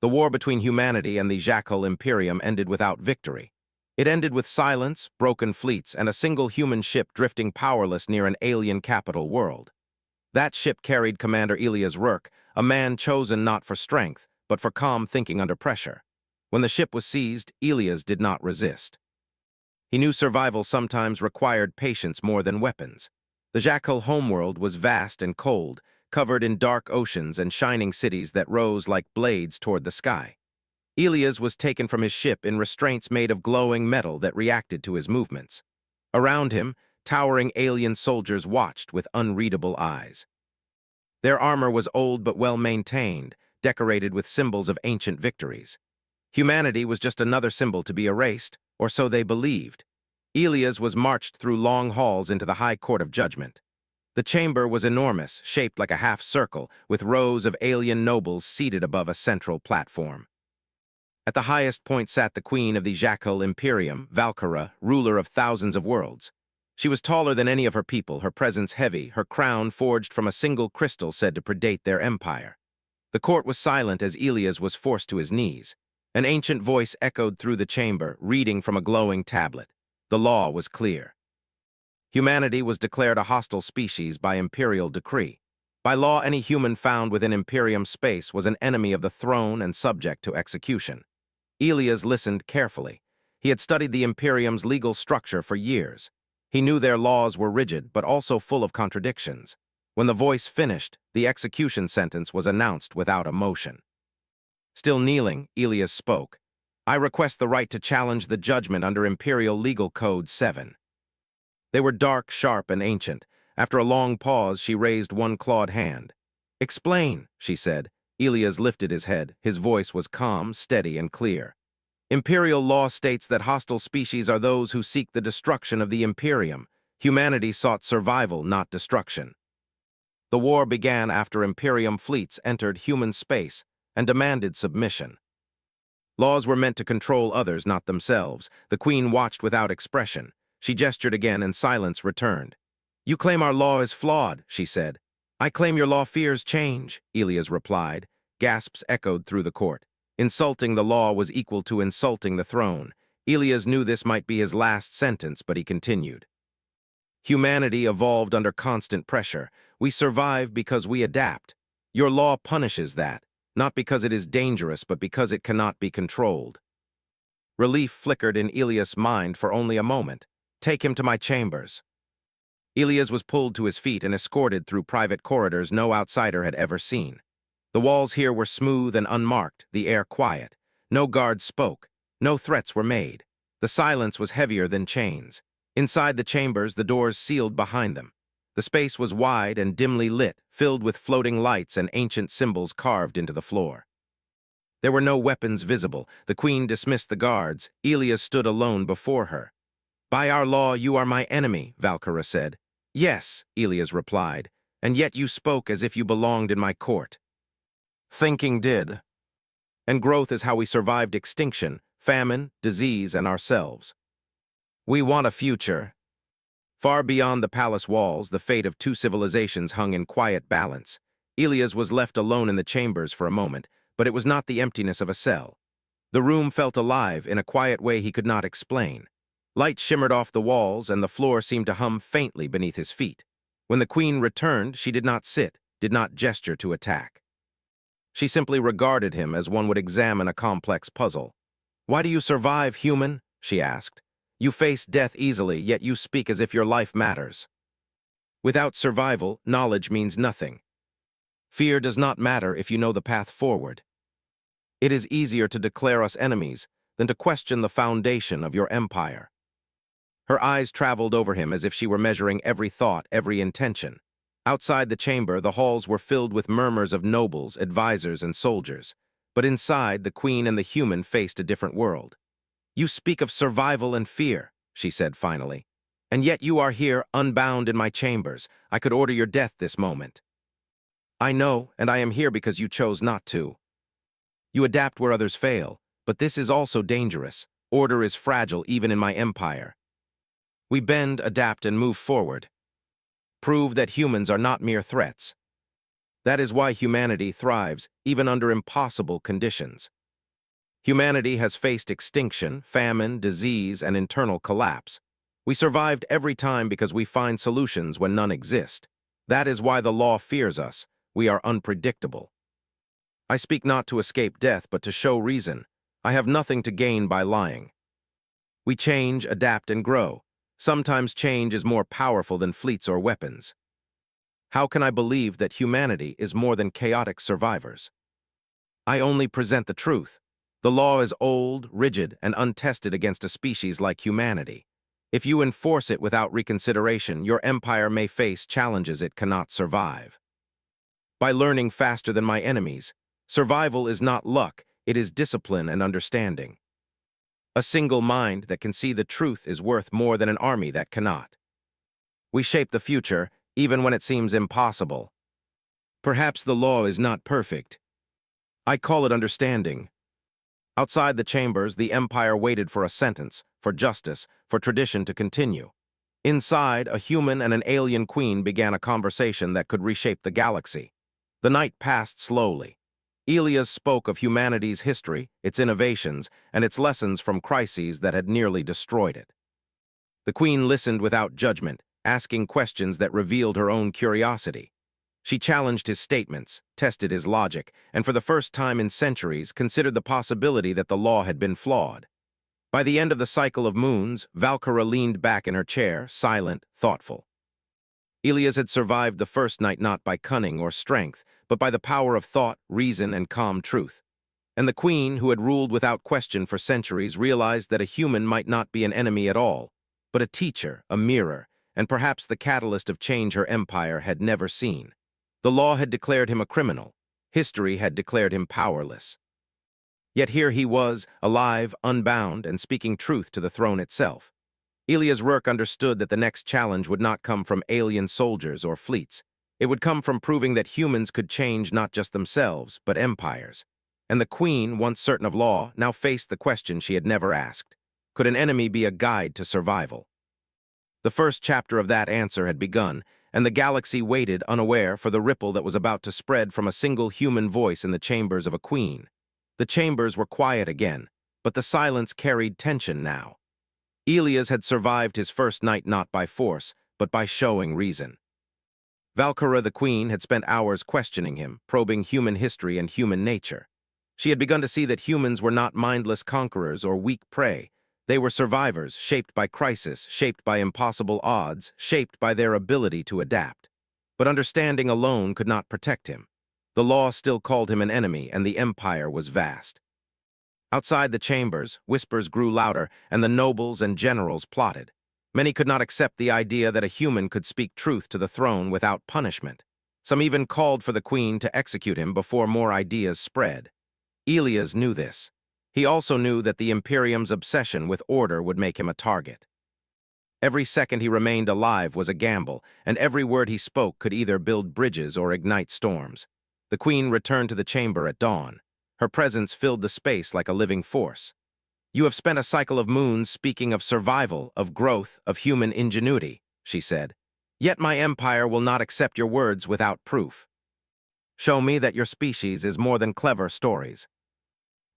The war between humanity and the Jackal Imperium ended without victory. It ended with silence, broken fleets, and a single human ship drifting powerless near an alien capital world. That ship carried Commander Elias Rourke, a man chosen not for strength, but for calm thinking under pressure. When the ship was seized, Elias did not resist. He knew survival sometimes required patience more than weapons. The Jackal homeworld was vast and cold, covered in dark oceans and shining cities that rose like blades toward the sky. Elias was taken from his ship in restraints made of glowing metal that reacted to his movements. Around him, towering alien soldiers watched with unreadable eyes. Their armor was old but well-maintained, decorated with symbols of ancient victories. Humanity was just another symbol to be erased, or so they believed. Elias was marched through long halls into the High Court of Judgment. The chamber was enormous, shaped like a half-circle, with rows of alien nobles seated above a central platform. At the highest point sat the queen of the Jackal Imperium, Valkyra, ruler of thousands of worlds. She was taller than any of her people, her presence heavy, her crown forged from a single crystal said to predate their empire. The court was silent as Elias was forced to his knees. An ancient voice echoed through the chamber, reading from a glowing tablet. The law was clear. Humanity was declared a hostile species by imperial decree. By law, any human found within Imperium space was an enemy of the throne and subject to execution. Elias listened carefully. He had studied the Imperium's legal structure for years. He knew their laws were rigid, but also full of contradictions. When the voice finished, the execution sentence was announced without emotion. Still kneeling, Elias spoke. "I request the right to challenge the judgment under Imperial Legal Code 7. They were dark, sharp, and ancient. After a long pause, she raised one clawed hand. "Explain," she said. Elias lifted his head. His voice was calm, steady, and clear. "Imperial law states that hostile species are those who seek the destruction of the Imperium. Humanity sought survival, not destruction. The war began after Imperium fleets entered human space and demanded submission. Laws were meant to control others, not themselves. The queen watched without expression. She gestured again and silence returned. "You claim our law is flawed," she said. "I claim your law fears change," Elias replied. Gasps echoed through the court. Insulting the law was equal to insulting the throne. Elias knew this might be his last sentence, but he continued. "Humanity evolved under constant pressure. We survive because we adapt. Your law punishes that, not because it is dangerous, but because it cannot be controlled." Relief flickered in Elias' mind for only a moment. "Take him to my chambers." Elias was pulled to his feet and escorted through private corridors no outsider had ever seen. The walls here were smooth and unmarked, the air quiet. No guards spoke. No threats were made. The silence was heavier than chains. Inside the chambers, the doors sealed behind them. The space was wide and dimly lit, filled with floating lights and ancient symbols carved into the floor. There were no weapons visible. The queen dismissed the guards. Elias stood alone before her. "By our law, you are my enemy," Valkyra said. "Yes," Elias replied, "and yet you spoke as if you belonged in my court." Thinking did. And growth is how we survived extinction, famine, disease, and ourselves. We want a future. Far beyond the palace walls, the fate of two civilizations hung in quiet balance. Elias was left alone in the chambers for a moment, but it was not the emptiness of a cell. The room felt alive in a quiet way he could not explain. Light shimmered off the walls, and the floor seemed to hum faintly beneath his feet. When the queen returned, she did not sit, did not gesture to attack. She simply regarded him as one would examine a complex puzzle. "Why do you survive, human?" she asked. "You face death easily, yet you speak as if your life matters." Without survival, knowledge means nothing. Fear does not matter if you know the path forward. It is easier to declare us enemies than to question the foundation of your empire. Her eyes traveled over him as if she were measuring every thought, every intention. Outside the chamber, the halls were filled with murmurs of nobles, advisors, and soldiers. But inside, the queen and the human faced a different world. "You speak of survival and fear," she said finally. "And yet you are here, unbound in my chambers. I could order your death this moment." "I know, and I am here because you chose not to. You adapt where others fail, but this is also dangerous. Order is fragile even in my empire. We bend, adapt, and move forward. Prove that humans are not mere threats." That is why humanity thrives, even under impossible conditions. Humanity has faced extinction, famine, disease, and internal collapse. We survived every time because we find solutions when none exist. That is why the law fears us. We are unpredictable. I speak not to escape death, but to show reason. I have nothing to gain by lying. We change, adapt, and grow. Sometimes change is more powerful than fleets or weapons. How can I believe that humanity is more than chaotic survivors? I only present the truth. The law is old, rigid, and untested against a species like humanity. If you enforce it without reconsideration, your empire may face challenges it cannot survive. By learning faster than my enemies, survival is not luck, it is discipline and understanding. A single mind that can see the truth is worth more than an army that cannot. We shape the future, even when it seems impossible. Perhaps the law is not perfect. I call it understanding. Outside the chambers, the empire waited for a sentence, for justice, for tradition to continue. Inside, a human and an alien queen began a conversation that could reshape the galaxy. The night passed slowly. Elias spoke of humanity's history, its innovations, and its lessons from crises that had nearly destroyed it. The queen listened without judgment, asking questions that revealed her own curiosity. She challenged his statements, tested his logic, and for the first time in centuries considered the possibility that the law had been flawed. By the end of the cycle of moons, Valkyra leaned back in her chair, silent, thoughtful. Elias had survived the first night not by cunning or strength, but by the power of thought, reason, and calm truth. And the queen, who had ruled without question for centuries, realized that a human might not be an enemy at all, but a teacher, a mirror, and perhaps the catalyst of change her empire had never seen. The law had declared him a criminal. History had declared him powerless. Yet here he was, alive, unbound, and speaking truth to the throne itself. Elias Rourke understood that the next challenge would not come from alien soldiers or fleets. It would come from proving that humans could change not just themselves, but empires. And the queen, once certain of law, now faced the question she had never asked. Could an enemy be a guide to survival? The first chapter of that answer had begun, and the galaxy waited, unaware, for the ripple that was about to spread from a single human voice in the chambers of a queen. The chambers were quiet again, but the silence carried tension now. Elias had survived his first night not by force, but by showing reason. Valkyra the queen had spent hours questioning him, probing human history and human nature. She had begun to see that humans were not mindless conquerors or weak prey. They were survivors, shaped by crisis, shaped by impossible odds, shaped by their ability to adapt. But understanding alone could not protect him. The law still called him an enemy, and the empire was vast. Outside the chambers, whispers grew louder, and the nobles and generals plotted. Many could not accept the idea that a human could speak truth to the throne without punishment. Some even called for the queen to execute him before more ideas spread. Elias knew this. He also knew that the Imperium's obsession with order would make him a target. Every second he remained alive was a gamble, and every word he spoke could either build bridges or ignite storms. The queen returned to the chamber at dawn. Her presence filled the space like a living force. "You have spent a cycle of moons speaking of survival, of growth, of human ingenuity," she said. "Yet my empire will not accept your words without proof. Show me that your species is more than clever stories.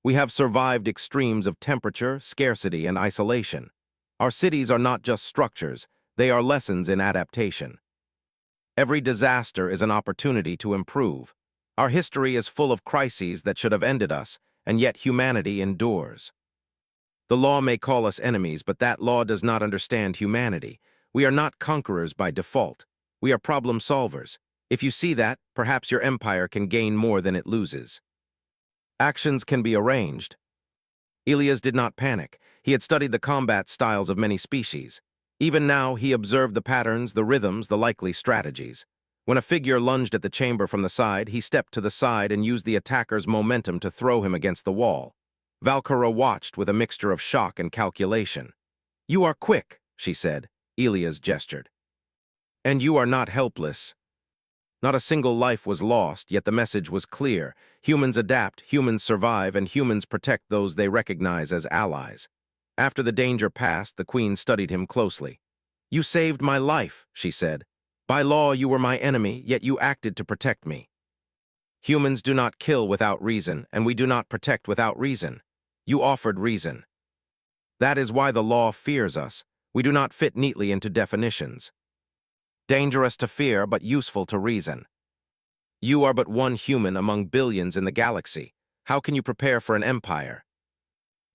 We have survived extremes of temperature, scarcity, and isolation. Our cities are not just structures, they are lessons in adaptation. Every disaster is an opportunity to improve. Our history is full of crises that should have ended us, and yet humanity endures. The law may call us enemies, but that law does not understand humanity. We are not conquerors by default. We are problem solvers. If you see that, perhaps your empire can gain more than it loses. Actions can be arranged." Elias did not panic. He had studied the combat styles of many species. Even now, he observed the patterns, the rhythms, the likely strategies. When a figure lunged at the chamber from the side, he stepped to the side and used the attacker's momentum to throw him against the wall. Valkyra watched with a mixture of shock and calculation. "You are quick," she said. Elias gestured. "And you are not helpless." Not a single life was lost, yet the message was clear. Humans adapt, humans survive, and humans protect those they recognize as allies. After the danger passed, the queen studied him closely. "You saved my life," she said. "By law, you were my enemy, yet you acted to protect me. Humans do not kill without reason, and we do not protect without reason. You offered reason. That is why the law fears us. We do not fit neatly into definitions. Dangerous to fear, but useful to reason. You are but one human among billions in the galaxy. How can you prepare for an empire?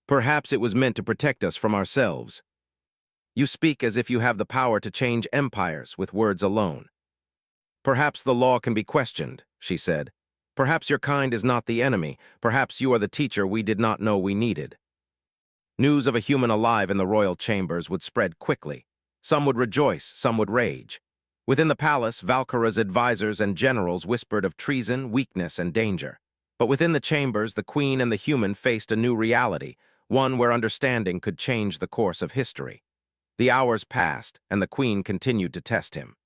Perhaps it was meant to protect us from ourselves. You speak as if you have the power to change empires with words alone. Perhaps the law can be questioned, she said. Perhaps your kind is not the enemy. Perhaps you are the teacher we did not know we needed. News of a human alive in the royal chambers would spread quickly. Some would rejoice, some would rage. Within the palace, Valkyra's advisors and generals whispered of treason, weakness, and danger. But within the chambers, the queen and the human faced a new reality, one where understanding could change the course of history. The hours passed, and the queen continued to test him.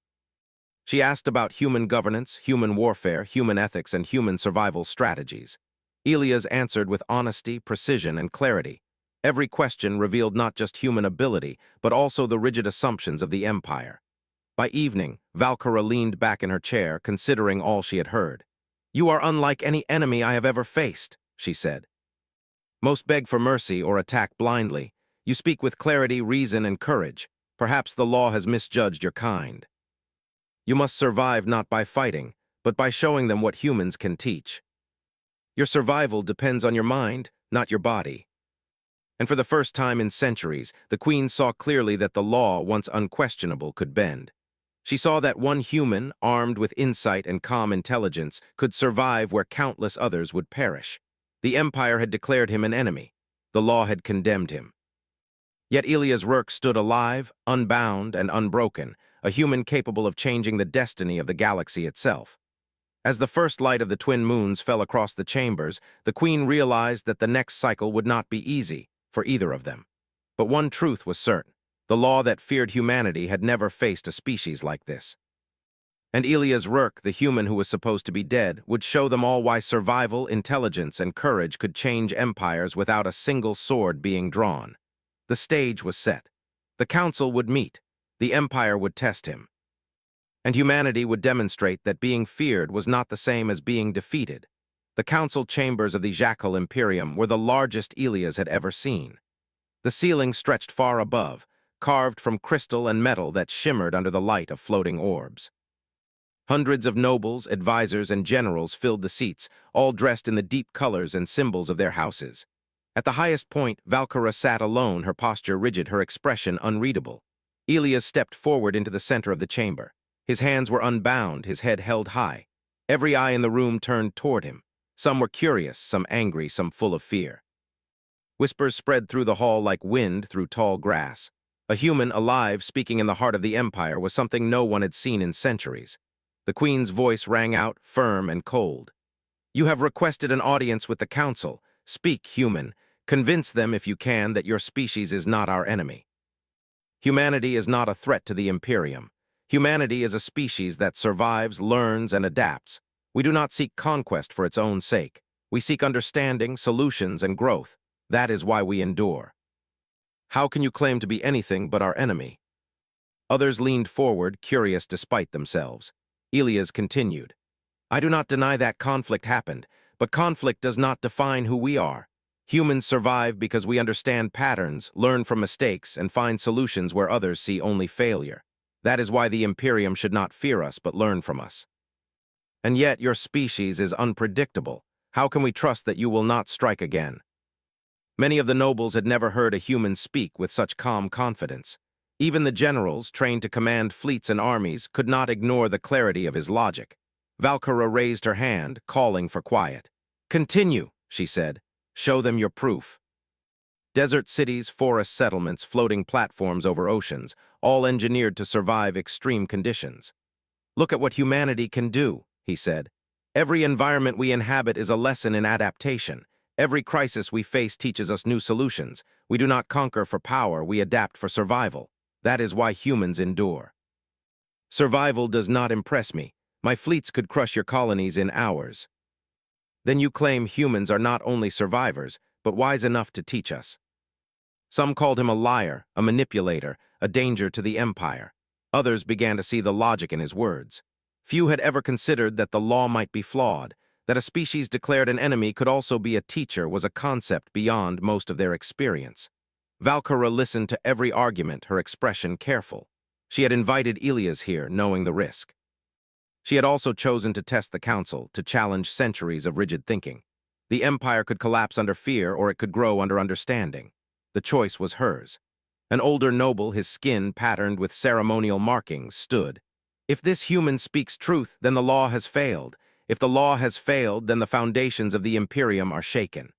She asked about human governance, human warfare, human ethics, and human survival strategies. Elias answered with honesty, precision, and clarity. Every question revealed not just human ability, but also the rigid assumptions of the Empire. By evening, Valkyra leaned back in her chair, considering all she had heard. "You are unlike any enemy I have ever faced," she said. "Most beg for mercy or attack blindly. You speak with clarity, reason, and courage. Perhaps the law has misjudged your kind. You must survive not by fighting, but by showing them what humans can teach. Your survival depends on your mind, not your body." And for the first time in centuries, the queen saw clearly that the law, once unquestionable, could bend. She saw that one human, armed with insight and calm intelligence, could survive where countless others would perish. The Empire had declared him an enemy. The law had condemned him. Yet Elias Rourke stood alive, unbound, and unbroken, a human capable of changing the destiny of the galaxy itself. As the first light of the twin moons fell across the chambers, the queen realized that the next cycle would not be easy for either of them. But one truth was certain. The law that feared humanity had never faced a species like this. And Elias Rourke, the human who was supposed to be dead, would show them all why survival, intelligence, and courage could change empires without a single sword being drawn. The stage was set. The council would meet. The Empire would test him. And humanity would demonstrate that being feared was not the same as being defeated. The council chambers of the Jackal Imperium were the largest Elias had ever seen. The ceiling stretched far above, carved from crystal and metal that shimmered under the light of floating orbs. Hundreds of nobles, advisors, and generals filled the seats, all dressed in the deep colors and symbols of their houses. At the highest point, Valkyra sat alone, her posture rigid, her expression unreadable. Elias stepped forward into the center of the chamber. His hands were unbound, his head held high. Every eye in the room turned toward him. Some were curious, some angry, some full of fear. Whispers spread through the hall like wind through tall grass. A human, alive, speaking in the heart of the Empire was something no one had seen in centuries. The queen's voice rang out, firm and cold. "You have requested an audience with the council. Speak, human. Convince them, if you can, that your species is not our enemy. Humanity is not a threat to the Imperium. Humanity is a species that survives, learns, and adapts. We do not seek conquest for its own sake. We seek understanding, solutions, and growth. That is why we endure. How can you claim to be anything but our enemy?" Others leaned forward, curious despite themselves. Elias continued, "I do not deny that conflict happened, but conflict does not define who we are. Humans survive because we understand patterns, learn from mistakes, and find solutions where others see only failure. That is why the Imperium should not fear us but learn from us. And yet your species is unpredictable. How can we trust that you will not strike again?" Many of the nobles had never heard a human speak with such calm confidence. Even the generals, trained to command fleets and armies, could not ignore the clarity of his logic. Valkyra raised her hand, calling for quiet. "Continue," she said. "Show them your proof." Desert cities, forest settlements, floating platforms over oceans, all engineered to survive extreme conditions. "Look at what humanity can do," he said. "Every environment we inhabit is a lesson in adaptation. Every crisis we face teaches us new solutions. We do not conquer for power, we adapt for survival. That is why humans endure. Survival does not impress me. My fleets could crush your colonies in hours. Then you claim humans are not only survivors, but wise enough to teach us." Some called him a liar, a manipulator, a danger to the Empire. Others began to see the logic in his words. Few had ever considered that the law might be flawed. That a species declared an enemy could also be a teacher was a concept beyond most of their experience. Valkyra listened to every argument, her expression careful. She had invited Elias here, knowing the risk. She had also chosen to test the council, to challenge centuries of rigid thinking. The empire could collapse under fear, or it could grow under understanding. The choice was hers. An older noble, his skin patterned with ceremonial markings, stood. If this human speaks truth, then the law has failed. If the law has failed, then the foundations of the Imperium are shaken.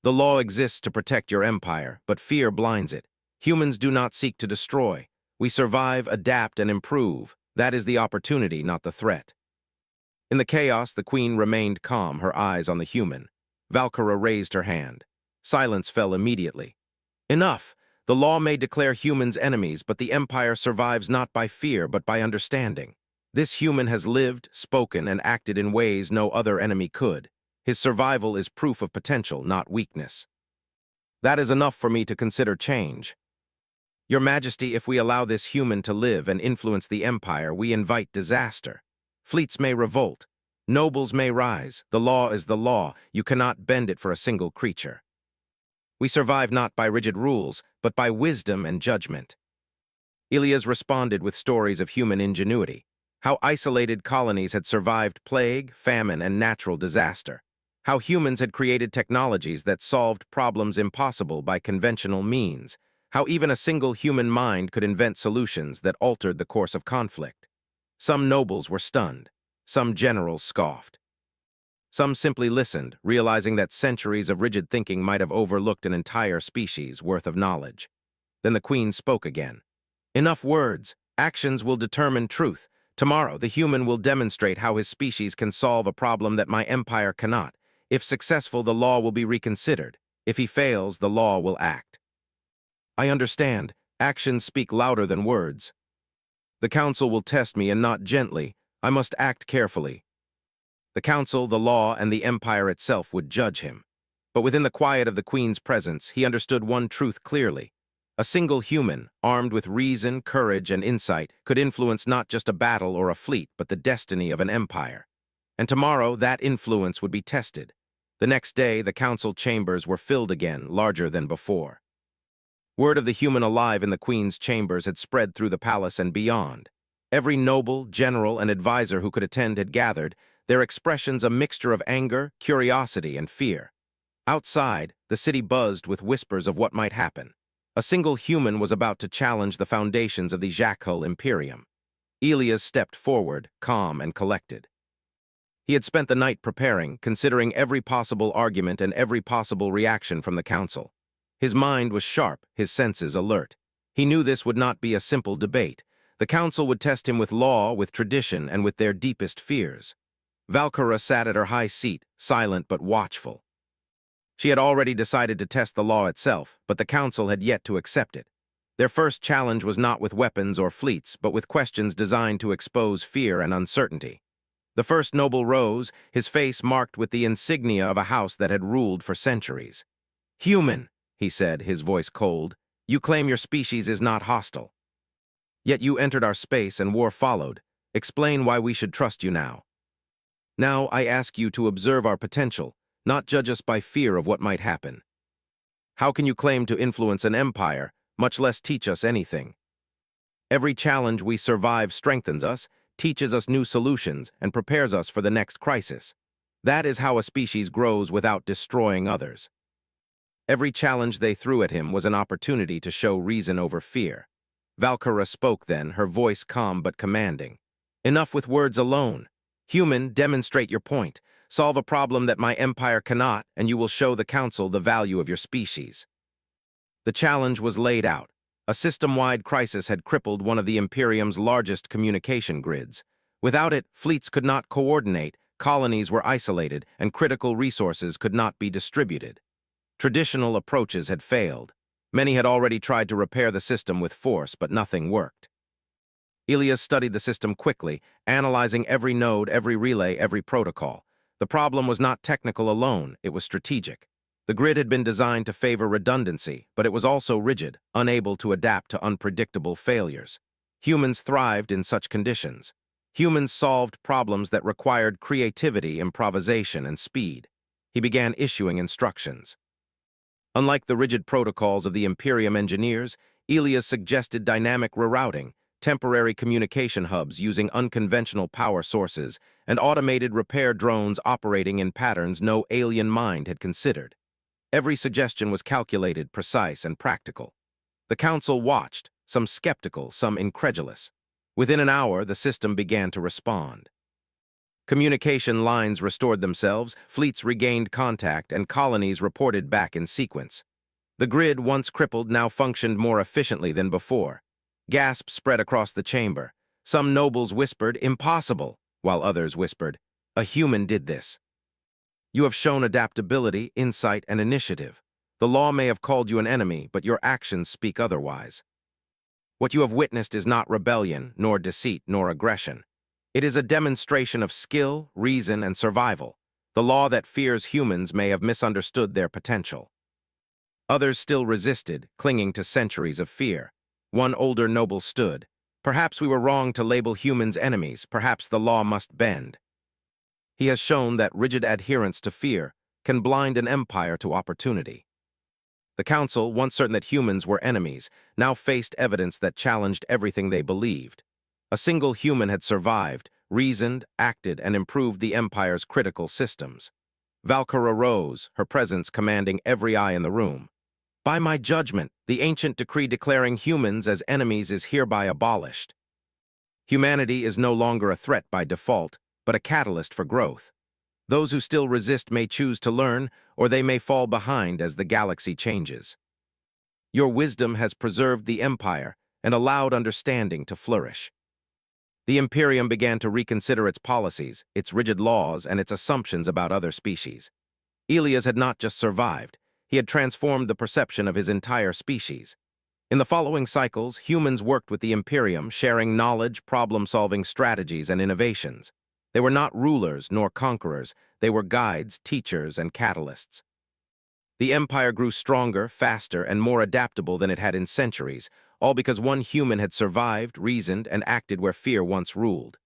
The law exists to protect your empire, but fear blinds it. Humans do not seek to destroy. We survive, adapt, and improve. That is the opportunity, not the threat. In the chaos, the queen remained calm, her eyes on the human. Valkyra raised her hand. Silence fell immediately. Enough! The law may declare humans enemies, but the empire survives not by fear, but by understanding. This human has lived, spoken, and acted in ways no other enemy could. His survival is proof of potential, not weakness. That is enough for me to consider change. Your Majesty, if we allow this human to live and influence the empire, we invite disaster. Fleets may revolt. Nobles may rise. The law is the law. You cannot bend it for a single creature. We survive not by rigid rules, but by wisdom and judgment. Elias responded with stories of human ingenuity, how isolated colonies had survived plague, famine, and natural disaster, how humans had created technologies that solved problems impossible by conventional means, how even a single human mind could invent solutions that altered the course of conflict. Some nobles were stunned. Some generals scoffed. Some simply listened, realizing that centuries of rigid thinking might have overlooked an entire species' worth of knowledge. Then the queen spoke again. Enough words. Actions will determine truth. Tomorrow, the human will demonstrate how his species can solve a problem that my empire cannot. If successful, the law will be reconsidered. If he fails, the law will act. I understand. Actions speak louder than words. The council will test me, and not gently. I must act carefully. The council, the law, and the empire itself would judge him. But within the quiet of the queen's presence, he understood one truth clearly. A single human, armed with reason, courage, and insight, could influence not just a battle or a fleet, but the destiny of an empire. And tomorrow, that influence would be tested. The next day, the council chambers were filled again, larger than before. Word of the human alive in the queen's chambers had spread through the palace and beyond. Every noble, general, and advisor who could attend had gathered, their expressions a mixture of anger, curiosity, and fear. Outside, the city buzzed with whispers of what might happen. A single human was about to challenge the foundations of the Jackal Imperium. Elias stepped forward, calm and collected. He had spent the night preparing, considering every possible argument and every possible reaction from the council. His mind was sharp, his senses alert. He knew this would not be a simple debate. The council would test him with law, with tradition, and with their deepest fears. Valkyra sat at her high seat, silent but watchful. She had already decided to test the law itself, but the council had yet to accept it. Their first challenge was not with weapons or fleets, but with questions designed to expose fear and uncertainty. The first noble rose, his face marked with the insignia of a house that had ruled for centuries. "Human," he said, his voice cold, "you claim your species is not hostile. Yet you entered our space and war followed. Explain why we should trust you now. Now I ask you to observe our potential, not judge us by fear of what might happen. How can you claim to influence an empire, much less teach us anything? Every challenge we survive strengthens us, teaches us new solutions, and prepares us for the next crisis. That is how a species grows without destroying others." Every challenge they threw at him was an opportunity to show reason over fear. Valkyra spoke then, her voice calm but commanding. "Enough with words alone. Human, demonstrate your point. Solve a problem that my empire cannot, and you will show the council the value of your species." The challenge was laid out. A system-wide crisis had crippled one of the Imperium's largest communication grids. Without it, fleets could not coordinate, colonies were isolated, and critical resources could not be distributed. Traditional approaches had failed. Many had already tried to repair the system with force, but nothing worked. Elias studied the system quickly, analyzing every node, every relay, every protocol. The problem was not technical alone, it was strategic. The grid had been designed to favor redundancy, but it was also rigid, unable to adapt to unpredictable failures. Humans thrived in such conditions. Humans solved problems that required creativity, improvisation, and speed. He began issuing instructions. Unlike the rigid protocols of the Imperium engineers, Elias suggested dynamic rerouting, temporary communication hubs using unconventional power sources, and automated repair drones operating in patterns no alien mind had considered. Every suggestion was calculated, precise, and practical. The council watched, some skeptical, some incredulous. Within an hour, the system began to respond. Communication lines restored themselves, fleets regained contact, and colonies reported back in sequence. The grid, once crippled, now functioned more efficiently than before. Gasps spread across the chamber. Some nobles whispered, "Impossible," while others whispered, "A human did this." You have shown adaptability, insight, and initiative. The law may have called you an enemy, but your actions speak otherwise. What you have witnessed is not rebellion, nor deceit, nor aggression. It is a demonstration of skill, reason, and survival. The law that fears humans may have misunderstood their potential. Others still resisted, clinging to centuries of fear. One older noble stood. "Perhaps we were wrong to label humans enemies. Perhaps the law must bend." He has shown that rigid adherence to fear can blind an empire to opportunity. The council, once certain that humans were enemies, now faced evidence that challenged everything they believed. A single human had survived, reasoned, acted, and improved the empire's critical systems. Valkyra rose, her presence commanding every eye in the room. "By my judgment, the ancient decree declaring humans as enemies is hereby abolished. Humanity is no longer a threat by default, but a catalyst for growth. Those who still resist may choose to learn, or they may fall behind as the galaxy changes. Your wisdom has preserved the empire and allowed understanding to flourish." The Imperium began to reconsider its policies, its rigid laws, and its assumptions about other species. Elias had not just survived, he had transformed the perception of his entire species. In the following cycles, humans worked with the Imperium, sharing knowledge, problem-solving strategies, and innovations. They were not rulers nor conquerors, they were guides, teachers, and catalysts. The empire grew stronger, faster, and more adaptable than it had in centuries, all because one human had survived, reasoned, and acted where fear once ruled.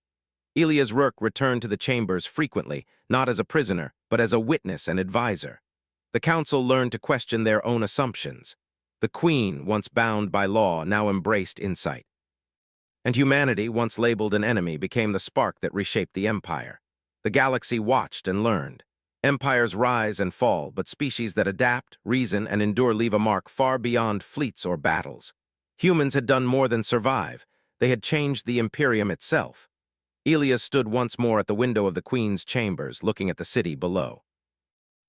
Elias Rourke returned to the chambers frequently, not as a prisoner, but as a witness and advisor. The council learned to question their own assumptions. The queen, once bound by law, now embraced insight. And humanity, once labeled an enemy, became the spark that reshaped the empire. The galaxy watched and learned. Empires rise and fall, but species that adapt, reason, and endure leave a mark far beyond fleets or battles. Humans had done more than survive. They had changed the Imperium itself. Elias stood once more at the window of the Queen's chambers, looking at the city below.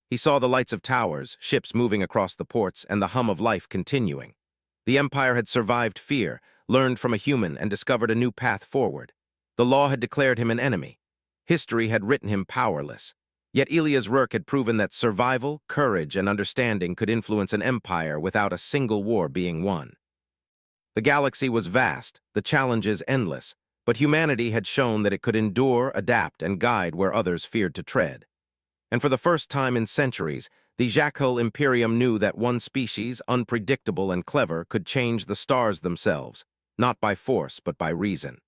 He saw the lights of towers, ships moving across the ports, and the hum of life continuing. The Empire had survived fear, learned from a human, and discovered a new path forward. The law had declared him an enemy. History had written him powerless. Yet Elias Rourke had proven that survival, courage, and understanding could influence an empire without a single war being won. The galaxy was vast, the challenges endless, but humanity had shown that it could endure, adapt, and guide where others feared to tread. And for the first time in centuries, the Jackal Imperium knew that one species, unpredictable and clever, could change the stars themselves, not by force but by reason.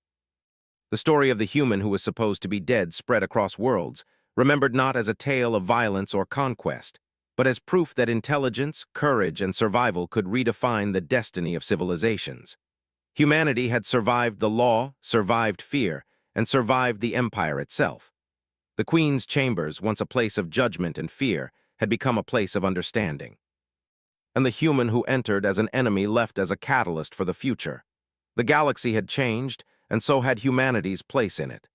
The story of the human who was supposed to be dead spread across worlds, remembered not as a tale of violence or conquest, but as proof that intelligence, courage, and survival could redefine the destiny of civilizations. Humanity had survived the law, survived fear, and survived the empire itself. The Queen's chambers, once a place of judgment and fear, had become a place of understanding. And the human who entered as an enemy left as a catalyst for the future. The galaxy had changed, and so had humanity's place in it.